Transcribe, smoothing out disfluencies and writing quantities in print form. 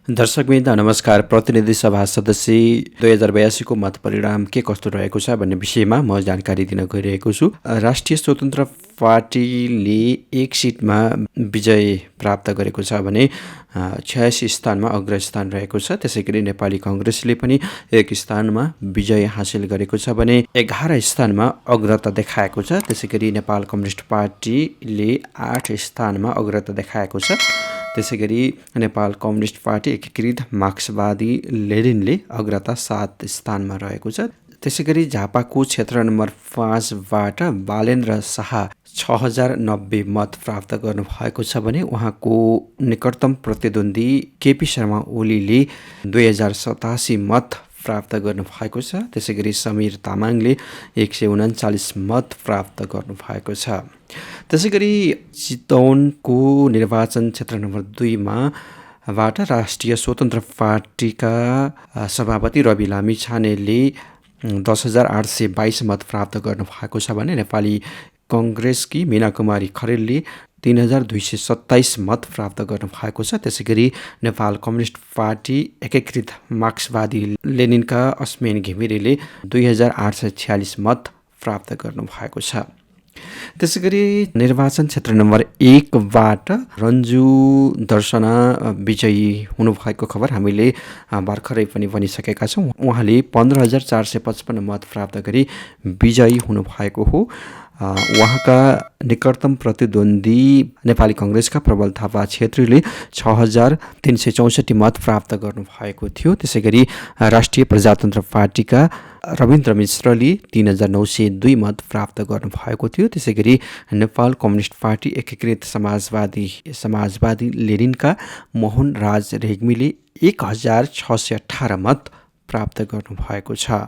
दर्शकवृन्द नमस्कार। प्रतिनिधि सभा सदस्य 2082 को मत परिणाम के कस्तो रहेको छ भन्ने विषयमा म जानकारी दिन गइरहेको छु। राष्ट्रिय स्वतन्त्र पार्टीले एक सिटमा विजय प्राप्त गरेको छ भने 86 स्थानमा अग्रस्थान रहेको छ। त्यसैगरी नेपाली कांग्रेसले पनि एक स्थानमा विजय हासिल गरेको छ भने 11 स्थानमा अग्रता देखाएको छ। त्यसैगरी नेपाल कम्युनिस्ट पार्टीले 8 स्थानमा अग्रता देखाएको छ। त्यसैगरी नेपाल कम्युनिस्ट पार्टी एकीकृत मार्क्सवादी लेनिनले अग्रता 7 स्थानमा रहेको छ। त्यसैगरी झापाको क्षेत्र नम्बर 5बाट बालेन्द्र शाह 6090 मत प्राप्त गर्नुभएको छ भने उहाँको निकटतम प्रतिद्वन्दी केपी शर्मा ओलीले 2087 मत प्राप्त गर्नुभएको छ। त्यसैगरी समीर तामाङले 139 मत प्राप्त गर्नुभएको छ। त्यसैगरी चितवनको निर्वाचन क्षेत्र नम्बर 2मा बाट राष्ट्रिय स्वतन्त्र पार्टीका सभापति रवि लामिछानेले 10,822 मत प्राप्त गर्नुभएको छ भने नेपाली कांग्रेसकी मीना कुमारी खरेलले 3,227 मत प्राप्त गर्नुभएको छ। त्यसैगरी नेपाल कम्युनिस्ट पार्टी एकीकृत मार्क्सवादी लेनिनका अस्मेन घिमिरेले 2,846 मत प्राप्त गर्नुभएको छ। त्यसैगरी निर्वाचन क्षेत्र नम्बर 1बाट रन्जु दर्शना विजयी हुनुभएको खबर हामीले भर्खरै पनि भनिसकेका छौँ। उहाँले 15,455 मत प्राप्त गरी विजयी हुनुभएको हो। उहाँका निकटतम प्रतिद्वन्दी नेपाली कांग्रेसका प्रबल थापा छेत्रीले 6,364 मत प्राप्त गर्नुभएको थियो। त्यसैगरी राष्ट्रिय प्रजातन्त्र पार्टीका रविन्द्र मिश्रले 3,902 मत प्राप्त गर्नुभएको थियो। त्यसैगरी नेपाल कम्युनिस्ट पार्टी एकीकृत समाजवादी लेनिनका मोहन राज रेग्मीले 1,618 मत प्राप्त गर्नुभएको छ।